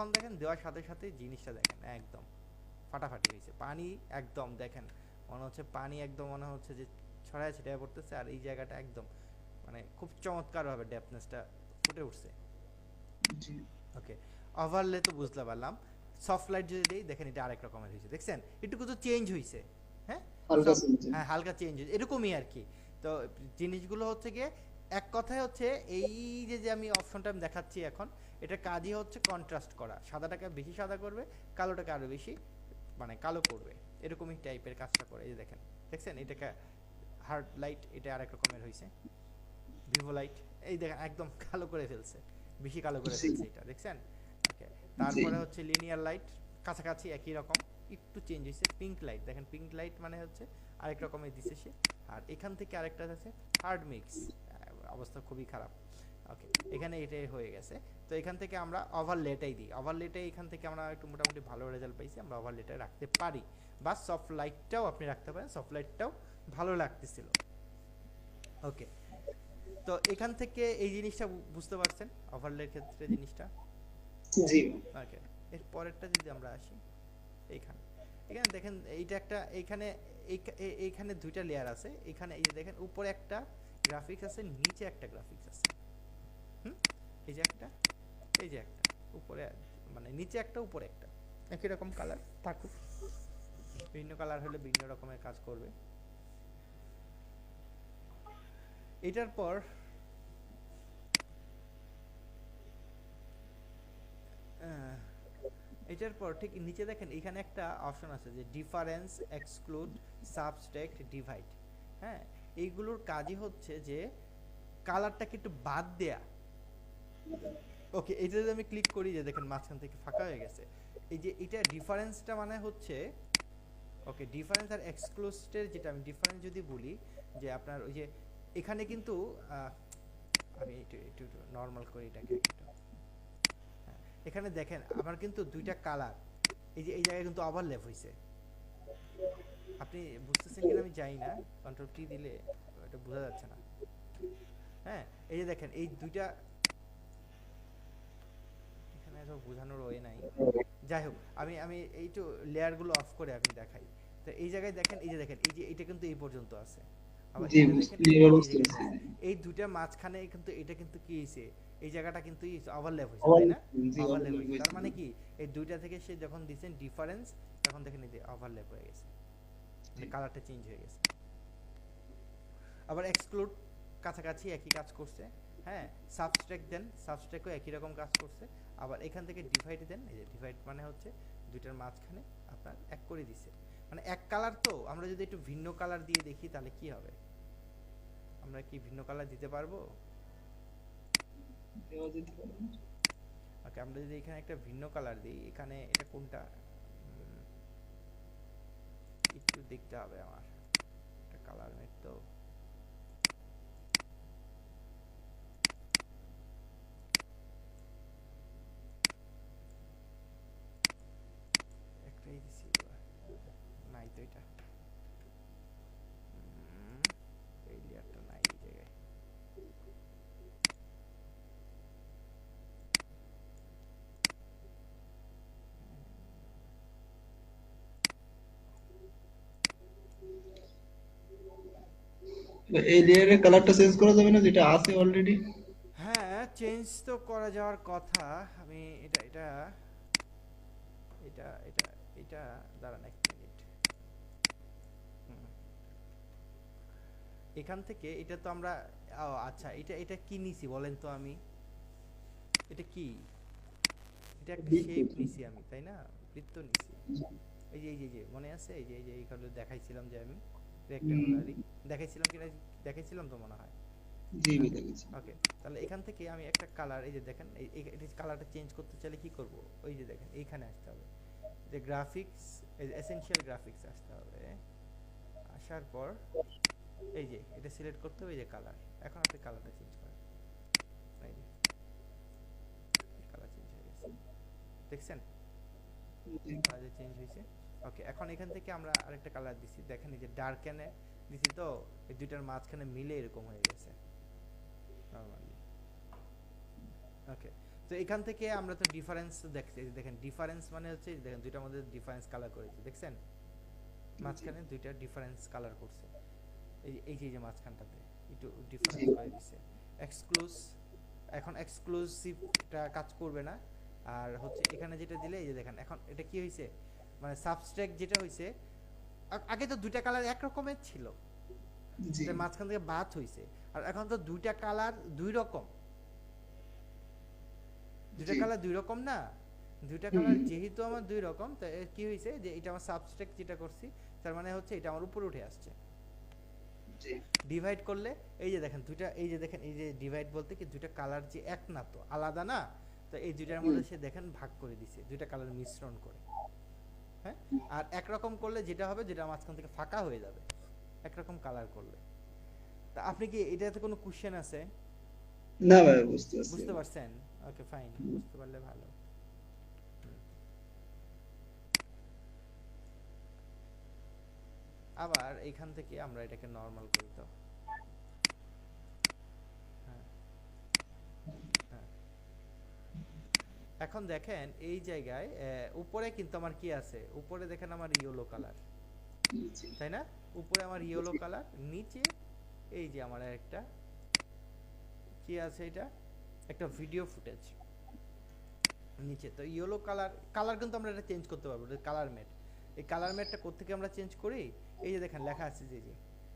এখন দেখেন দেওয়ার সাথে সাথে জিনিসটা দেখেন একদম ফাটাফাটি হয়েছে, পানি একদম দেখেন মনে হচ্ছে পানি একদম মনে হচ্ছে যে ছড়ায় ছিটায় পড়তেছে, আর এই জায়গাটা একদম মানে খুব চমৎকারভাবে ডেপথনেসটা ফুটে উঠছে। জি। ওকে, ওভারলে তো বুঝতে পারলাম। সফট লাইট যদি দেই দেখেন এটা আরেক রকমের হয়েছে, দেখছেন একটু কিছু চেঞ্জ হয়েছে। হ্যাঁ, হালকা সব, চেঞ্জ। হ্যাঁ হালকা চেঞ্জ হয়েছে এরকমই আর কি। তো জিনিসগুলো হচ্ছে গিয়ে এক কথায় হচ্ছে এই যে যে আমি অপশনটা আমি দেখাচ্ছি এখন, এটা কাজই হচ্ছে কন্ট্রাস্ট করা, সাদাটাকে বেশি সাদা করবে, কালোটাকে আরো বেশি মানে কালো করবে, এরকমই টাইপের কাজটা করে। এই যে দেখেন, দেখছেন এটাকে হার্ড লাইট, এটা আরেক রকমের হয়েছে ভিভো লাইট, এই দেখেন একদম কালো করে ফেলছে, বেশি কালো করে জি। ফেলছে এটা, দেখছেন। ওকে, জি। তারপরে হচ্ছে লিনিয়ার লাইট, কাছাকাছি একই রকম, একটু চেঞ্জ হয়েছে। পিঙ্ক লাইট দেখেন, পিঙ্ক লাইট মানে হচ্ছে আরেক রকমের দিছে সে। আর এখান থেকে আরেকটা আছে হার্ড মিক্স, অবস্থা খুবই খারাপ। ওকে, এখানে এটাই হয়ে গেছে। তো এখান থেকে আমরা ওভারলেটাই দিই, ওভারলেটে এখান থেকে আমরা একটু মোটামুটি ভালো রেজাল্ট পাইছি, আমরা ওভারলেটে রাখতে পারি। বা সফট লাইটটাও আপনি রাখতে পারেন, সফট লাইটটাও ভালো লাগতেছিল। ওকে, তো এখান থেকে এই জিনিসটা বুঝতে পারছেন ওভারলের ক্ষেত্রে জিনিসটা। জি। ওকে, এর পরেরটা যদি আমরা আসি, এইখানে, এখানে দেখেন এইটা একটা, এইখানে এইখানে দুইটা লেয়ার আছে, এখানে এই যে দেখেন উপরে একটা গ্রাফিক্স আছে, নিচে একটা গ্রাফিক্স আছে। হুম, এই যে একটা, এই যে একটা, উপরে মানে নিচে একটা উপরে একটা, একই রকম কালার থাকুক, ভিন্ন কালার হলে ভিন্ন রকমের কাজ করবে। এটার পর আহ, এটার পর ঠিক নিচে দেখেন এখানে একটা অপশন আছে যে ডিফারেন্স, এক্সক্লুড, সাবস্ট্রাক্ট, ডিভাইড। হ্যাঁ, এইগুলোর কাজই হচ্ছে যে কালারটাকে একটু বাদ দেয়া। ওকে, এটা যদি আমি ক্লিক করি যে দেখেন মাঝখান থেকে ফাঁকা হয়ে গেছে, এই যে এটা ডিফারেন্সটা মানে হচ্ছে, ওকে ডিফারেন্স আর এক্সক্লুসিভের যেটা আমি ডিফারেন্স যদি বলি যে আপনার ওই যে এখানে কিন্তু আমি একটু একটু নর্মাল করি এটাকে একটু। হ্যাঁ, এখানে দেখেন আমার কিন্তু দুইটা কালার, এই যে এই জায়গায় কিন্তু ওভারল্যাপ হয়েছে, আপনি বুঝতেছেন কিনা আমি জানি না, কন্ট্রোল টি দিলে এটা বোঝা যাচ্ছে না। হ্যাঁ, এই যে দেখেন এই দুইটা, এখানে তো বোঝানোর ওয়ে নাই, যাই হোক আমি আমি এইটু লেয়ারগুলো অফ করে আমি দেখাই। তো এই জায়গায় দেখেন, এই যে দেখেন এই যে এটা কিন্তু এই পর্যন্ত আছে, আবার জি, এটা দেখেন ক্লিয়ার এটা এই বুঝতে জায়গাতে পারছি। আছে, এই দুইটার মাঝখানে কিন্তু এটা কিন্তু কি হয়েছে, এই জায়গাটা কিন্তু ওভারল্যাপ হয়েছে আবার তাই না, জি, ওভারল্যাপ অবশ্যই হয়েছে, তার হয়েছিল। মানে কি এই দুইটা থেকে সে যখন দিচ্ছেন ডিফারেন্স, তখন দেখেন এই যে ওভারল্যাপ হয়ে গেছে, জি। মানে কালারটা চেঞ্জ হয়ে গেছে। আবার এক্সক্লুড, কাছাকাছি একই কাজ করছে। হ্যাঁ, সাবস্ট্রাক্ট দেন, সাবস্ট্রাক্টও একই রকম কাজ করছে। আবার এখান থেকে ডিভাইড দেন, এই যে ডিভাইড মানে হচ্ছে দুইটার মাঝখানে আপনার এক করে দিছে, মানে এক কালার। তো আমরা যদি একটু ভিন্ন কালার দিয়ে দেখি তাহলে কি হবে, আমরা কি ভিন্ন কালার দিতে পারবো? দেওয়া যেতে পারে না? ওকে, আমরা যদি এখানে একটা ভিন্ন কালার দিই, এখানে এটা কোনটা, একটু দেখতে হবে আমার, একটা কালার মেট তো, একটাই দিছি নাই তো এটা, এই লেয়ারটা নাই এই জায়গায়। এই লেয়ারের কালারটা চেঞ্জ করা যাবে না যেটা আছে অলরেডি? হ্যাঁ, চেঞ্জ তো করা যাওয়ার কথা। আমি এটা এটা এটা এটা এটা দাঁড়ান এক মিনিট। হুম, এখান থেকে এটা তো আমরা, ও আচ্ছা এটা এটা কি নিছি বলেন তো, আমি এটা কি, এটা একটা শেপ নিছি আমি তাই না, বৃত্ত নিছি। এই যে এই যে মনে আছে, এই যে এই যে এইখানে দেখাইছিলাম যে আমি হুম, রেক্ট্যাঙ্গুলারই দেখাইছিলাম কিনা, দেখাইছিলাম তো মনে হয়। জি হ্যাঁ, বুঝতে পেরেছি। ওকে, তাহলে এখান থেকে আমি একটা কালার, এই যে দেখেন এই কালারটা চেঞ্জ করতে চাইলে কি করব, ওই যে দেখেন এইখানে আসতে হবে, যে গ্রাফিক্স, এসেনশিয়াল গ্রাফিক্স আসতে হবে। আসার পর এই যে এটা সিলেক্ট করতে হবে, এই যে কালার, এখন আপনি কালারটা চেঞ্জ করেন, এই যে কালার চেঞ্জ হয়ে গেছে, দেখছেন জি। কালার চেঞ্জ হয়েছে। ওকে, এখন এখান থেকে আমরা আরেকটা কালার দিছি, দেখেন এই যে ডার্ক এনে দিছি, তো এই দুইটার মাঝখানে মিলে এরকম হয়ে গেছে নরমালি। ওকে, তো এখান থেকে আমরা তো ডিফারেন্স দেখতে দেখেন, ডিফারেন্স মানে হচ্ছে দেখেন দুইটার মধ্যে ডিফারেন্স কালার করেছে, দেখছেন জি মাঝখানে দুইটা ডিফারেন্স কালার করছে, এই যে মাঝখানটাতে একটু জি ডিফারেন্স করে দিছে। এক্সক্লুস, এখন এক্সক্লুসিভটা কাজ করবে না। আর হচ্ছে এখানে যেটা দিলে এই যে দেখেন এখন এটা কি হয়েছে, মানে সাবস্ট্রাক্ট যেটা হয়েছে, আগে তো দুইটা কালার এক রকমের ছিল, জি এটা মাঝখান থেকে বাদ হয়েছে। আর এখন তো দুইটা কালার দুই রকম, দুইটা জি কালার দুই রকম না, দুইটা হুম কালার যেহেতু আমার দুই রকম, তো কি হয়েছে যে এটা আমার সাবস্ট্রাক্ট যেটা করছি, তার মানে হচ্ছে এটা আমার উপরে উঠে আসছে। জি ডিভাইড করলে এই যে দেখেন দুইটা, এই যে দেখেন এই যে ডিভাইড বলতে কি দুইটা কালার যে এক না তো আলাদা না, তো এই দুইটার হুম মধ্যে সে দেখেন ভাগ করে দিছে দুইটা কালার মিশ্রণ করে। হ্যাঁ, আর একরকম করলে যেটা হবে, যেটা মাঝখান থেকে ফাঁকা হয়ে যাবে একরকম কালার করলে। তা আপনি কি এটাতে কোনো কোশ্চেন আছে? না ভাই বুঝতে পারছি বুঝতে এবার। পারছেন? ওকে ফাইন, হুম, বুঝতে পারলে ভালো। হুম। আবার এইখান থেকে আমরা এটাকে নর্মাল করি তো। হ্যাঁ, হ্যাঁ। এখন দেখেন এই জায়গায় উপরে কিন্তু আমার কি আছে, উপরে দেখেন আমার ইয়েলো কালার, জি তাই না? উপরে আমার ইয়েলো জি কালার, নিচে এই যে আমার একটা কি আছে, এটা একটা ভিডিও ফুটেজ নিচে। তো ইয়েলো কালার, কালার কিন্তু আমরা এটা চেঞ্জ করতে পারবো, কালার ম্যাট। এই কালার ম্যাটটা কোত্থেকে আমরা চেঞ্জ করি, এই যে দেখেন লেখা আছে যে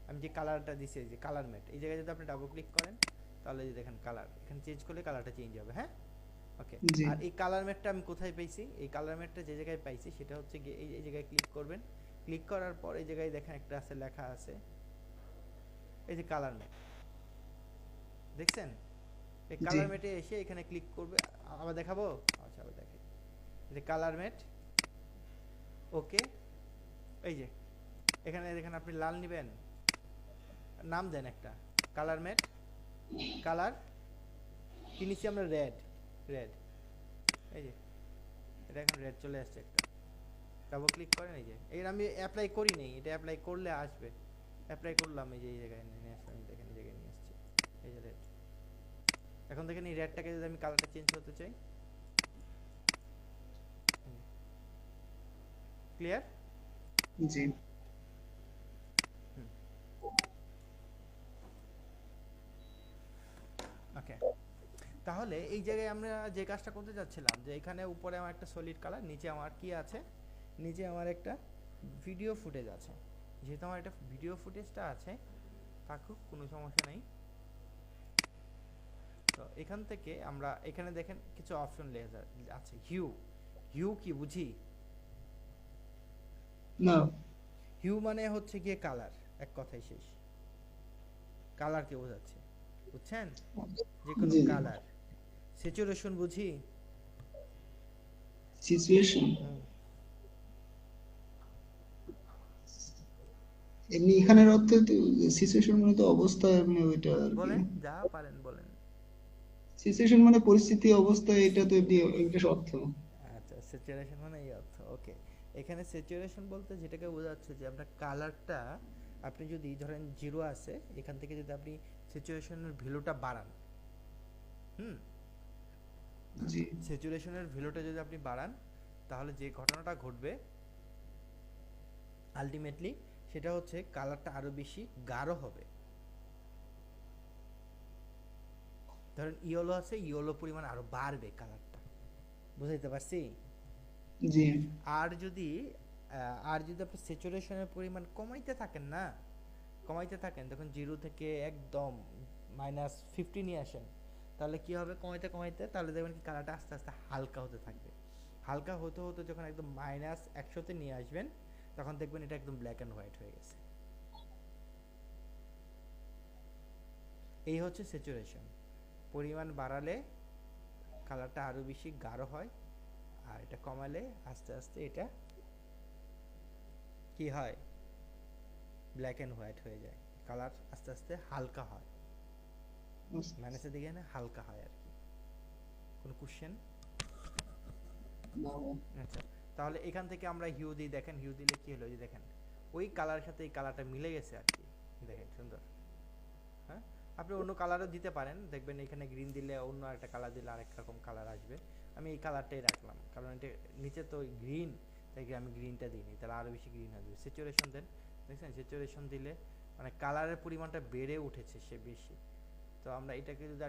আমি যে কালারটা দিছি, এই যে কালার ম্যাট, এই জায়গায় যদি আপনি ডাবল ক্লিক করেন তাহলে এই যে দেখেন কালার, এখানে চেঞ্জ করলে কালারটা চেঞ্জ হবে। হ্যাঁ, ওকে। জি আর এই কালার ম্যাটটা আমি কোথায় পাইছি, এই কালার ম্যাটটা যে জায়গায় পাইছি সেটা হচ্ছে গিয়ে এই জায়গায় ক্লিক করবেন। ক্লিক করার পর এই জায়গায় দেখেন একটা আছে, লেখা আছে এই যে কালার ম্যাট, দেখছেন? এই জি কালার ম্যাটে এসে এখানে ক্লিক করবে। আবার দেখাবো? আচ্ছা আবার দেখাই। এই যে কালার ম্যাট, ওকে। এই যে এখানে দেখেন আপনি লাল নেবেন, নাম দেন একটা কালার ম্যাট, কালার কি নিচ্ছি আমরা, রেড, রেড। এই যে এটা এখন রেড চলে আসছে একটা, ডাবল ক্লিক করেন, এই যে এর আমি অ্যাপ্লাই করি নেই, এটা অ্যাপ্লাই করলে আসবে। অ্যাপ্লাই করলাম, এই যে এই জায়গায় নিয়ে আসলাম, এই দেখেন এই জায়গায় নিয়ে আসছি, এই যে রেড। এখন দেখেন এই রেডটাকে যদি আমি কালারটা চেঞ্জ করতে চাই, ক্লিয়ার? জি ওকে। তাহলে এই জায়গায় আমরা যে কাজটা করতে যাচ্ছিলাম, যে এখানে উপরে আমার একটা সলিড কালার, নিচে আমার কি আছে, নিচে আমার একটা ভিডিও ফুটেজ আছে। যেহেতু আমার একটা ভিডিও ফুটেজটা আছে, থাকুক কোনো সমস্যা নেই। তো এখান থেকে আমরা এখানে দেখেন কিছু অপশন লেখা আছে, হিউ। হিউ কি বুঝি? না হিউ মানে হচ্ছে গিয়ে কালার, এক কথায় শেষ, কালারকে বোঝাচ্ছে, বুঝছেন? যে কোনো জি জি কালার। স্যাচুরেশন বুঝি? সিচুয়েশন হুম। এমনি এখানের অর্থে তো সিচুয়েশন মানে তো অবস্থা, মানে ওইটা আর কি। বলেন, যা পারেন বলেন। সিচুয়েশন মানে পরিস্থিতি অবস্থা, এটা তো এমনি একটা অর্থ। আচ্ছা, স্যাচুরেশন মানে এই অর্থ, ওকে। এখানে স্যাচুরেশন বলতে যেটাকে বোঝাচ্ছে যে আপনার কালারটা, আপনি যদি ধরেন জিরো আছে, এখান থেকে যদি আপনি স্যাচুরেশনের ভ্যালুটা বাড়ান, হুম, জি স্যাচুরেশনের ভ্যালুটা যদি আপনি বাড়ান, তাহলে যে ঘটনাটা ঘটবে আলটিমেটলি, সেটা হচ্ছে কালারটা আরো বেশি গাঢ় হবে। ধরেন ইয়েলো আছে, ইয়েলো পরিমাণ আরো বাড়বে কালারটা, বুঝাইতে পারছি? জি আর যদি আপনি স্যাচুরেশনের পরিমাণ কমাইতে থাকেন না, কমাইতে থাকেন, তখন জিরো থেকে একদম -50 নিয়ে আসেন, তাহলে কি হবে, কমাইতে কমাইতে তাহলে দেখবেন কি কালারটা আস্তে আস্তে হালকা হতে থাকবে। হালকা হতে হতে যখন একদম -100-তে নিয়ে আসবেন, তখন দেখবেন এটা একদম ব্ল্যাক অ্যান্ড হোয়াইট হয়ে গেছে। এই হচ্ছে স্যাচুরেশন। পরিমাণ বাড়ালে কালারটা আরো বেশি গাঢ় হয়, আর এটা কমালে আস্তে আস্তে এটা কি হয়, ব্ল্যাক অ্যান্ড হোয়াইট হয়ে যায়, কালার আস্তে আস্তে হালকা হয়, মাইনাসের দিকে না হালকা হয় আর কি। কোনো কোশ্চেন? আচ্ছা, তাহলে এখান থেকে আমরা হিউ দিই, দেখেন হিউ দিলে কি হলো, এই যে দেখেন ওই কালারের সাথে এই কালারটা মিলে গেছে আর কি, দেখেন সুন্দর। হ্যাঁ, আপনি অন্য কালারও দিতে পারেন, দেখবেন এখানে গ্রিন দিলে অন্য একটা কালার দিলে আরেক রকম কালার আসবে। আমি এই কালারটাই রাখলাম কারণ এটা নিচে তো গ্রিন, তাই আমি গ্রিনটা দিইনি, তাহলে আরও বেশি গ্রিন হয়ে যাবে। স্যাচুরেশন দেন, দেখছেন স্যাচুরেশন দিলে মানে কালারের পরিমাণটা বেড়ে উঠেছে সে বেশি। তো আমরা এটাকে যদি